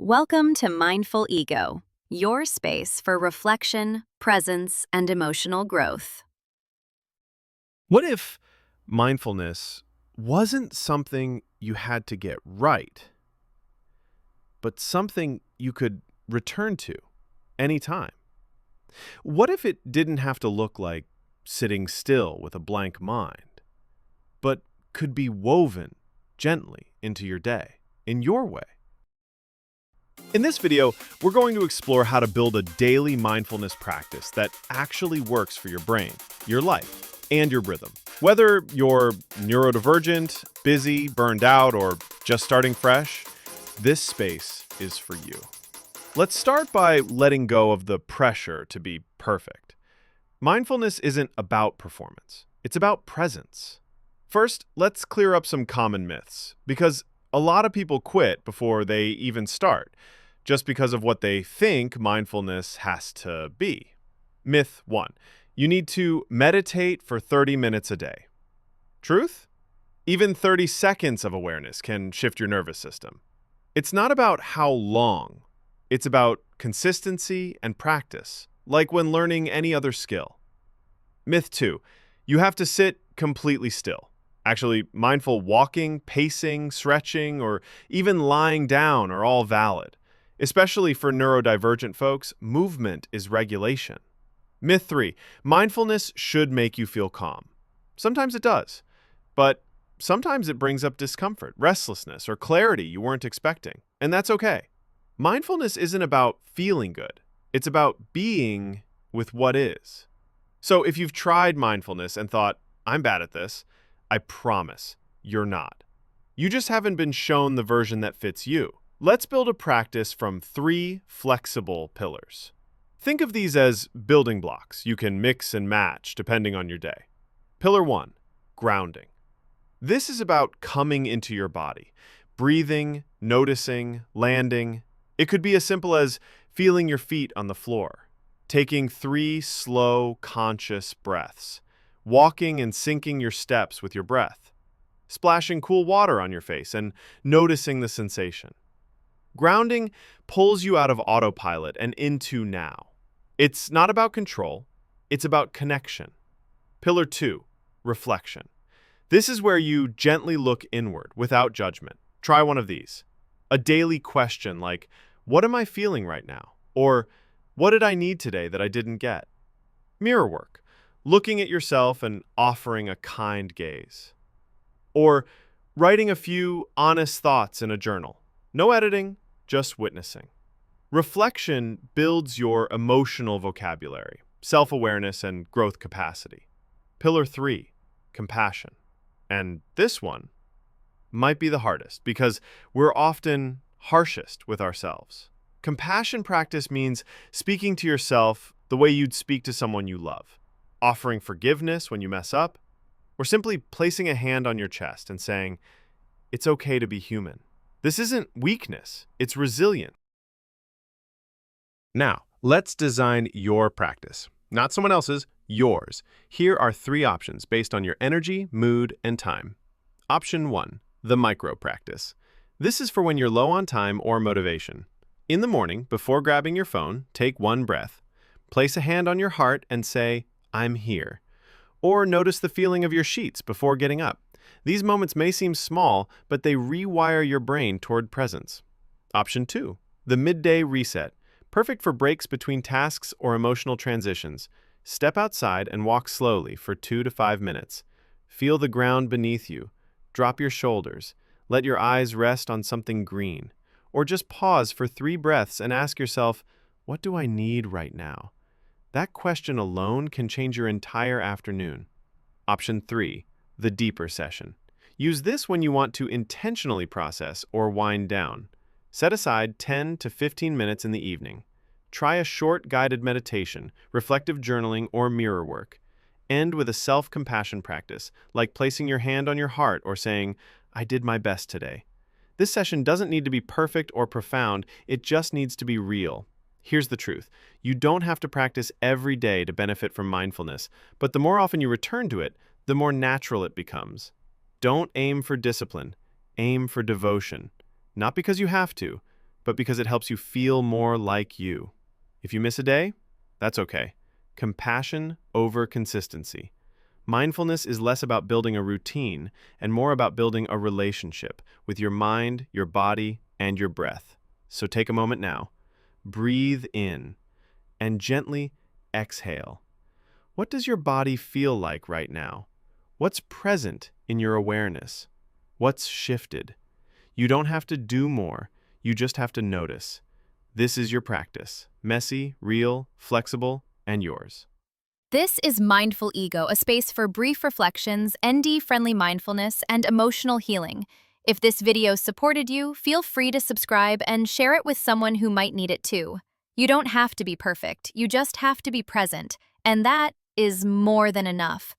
Welcome to Mindful Ego, your space for reflection, presence, and emotional growth. What if mindfulness wasn't something you had to get right, but something you could return to anytime? What if it didn't have to look like sitting still with a blank mind, but could be woven gently into your day, in your way? In this video, we're going to explore how to build a daily mindfulness practice that actually works for your brain, your life, and your rhythm. Whether you're neurodivergent, busy, burned out, or just starting fresh, this space is for you. Let's start by letting go of the pressure to be perfect. Mindfulness isn't about performance. It's about presence. First, let's clear up some common myths, because a lot of people quit before they even start, just because of what they think mindfulness has to be. Myth 1. You need to meditate for 30 minutes a day. Truth? Even 30 seconds of awareness can shift your nervous system. It's not about how long. It's about consistency and practice, like when learning any other skill. Myth 2. You have to sit completely still. Actually, mindful walking, pacing, stretching, or even lying down are all valid. Especially for neurodivergent folks, movement is regulation. Myth 3. Mindfulness should make you feel calm. Sometimes it does, but sometimes it brings up discomfort, restlessness, or clarity you weren't expecting, and that's okay. Mindfulness isn't about feeling good. It's about being with what is. So if you've tried mindfulness and thought, I'm bad at this, I promise you're not. You just haven't been shown the version that fits you. Let's build a practice from 3 flexible pillars. Think of these as building blocks you can mix and match depending on your day. Pillar 1, grounding. This is about coming into your body, breathing, noticing, landing. It could be as simple as feeling your feet on the floor, taking 3 slow, conscious breaths, walking and syncing your steps with your breath, splashing cool water on your face and noticing the sensation. Grounding pulls you out of autopilot and into now. It's not about control, it's about connection. Pillar 2, reflection. This is where you gently look inward without judgment. Try one of these. A daily question like, what am I feeling right now? Or, what did I need today that I didn't get? Mirror work. Looking at yourself and offering a kind gaze. Or writing a few honest thoughts in a journal. No editing, just witnessing. Reflection builds your emotional vocabulary, self-awareness, and growth capacity. Pillar 3, compassion. And this one might be the hardest because we're often harshest with ourselves. Compassion practice means speaking to yourself the way you'd speak to someone you love, offering forgiveness when you mess up, or simply placing a hand on your chest and saying, it's okay to be human. This isn't weakness, it's resilience. Now, let's design your practice. Not someone else's, yours. Here are 3 options based on your energy, mood, and time. Option 1, the micro practice. This is for when you're low on time or motivation. In the morning, before grabbing your phone, take 1 breath. Place a hand on your heart and say, I'm here. Or notice the feeling of your sheets before getting up. These moments may seem small, but they rewire your brain toward presence. Option 2, the midday reset. Perfect for breaks between tasks or emotional transitions. Step outside and walk slowly for 2 to 5 minutes. Feel the ground beneath you. Drop your shoulders. Let your eyes rest on something green. Or just pause for 3 breaths and ask yourself, what do I need right now? That question alone can change your entire afternoon. Option 3, the deeper session. Use this when you want to intentionally process or wind down. Set aside 10 to 15 minutes in the evening. Try a short guided meditation, reflective journaling, or mirror work. End with a self-compassion practice, like placing your hand on your heart or saying, I did my best today. This session doesn't need to be perfect or profound, it just needs to be real. Here's the truth. You don't have to practice every day to benefit from mindfulness, but the more often you return to it, the more natural it becomes. Don't aim for discipline, aim for devotion. Not because you have to, but because it helps you feel more like you. If you miss a day, that's okay. Compassion over consistency. Mindfulness is less about building a routine and more about building a relationship with your mind, your body, and your breath. So take a moment now, breathe in, and gently exhale. What does your body feel like right now? What's present in your awareness? What's shifted? You don't have to do more, you just have to notice. This is your practice. Messy, real, flexible, and yours. This is Mindful Ego, a space for brief reflections, ND-friendly mindfulness, and emotional healing. If this video supported you, feel free to subscribe and share it with someone who might need it too. You don't have to be perfect, you just have to be present, and that is more than enough.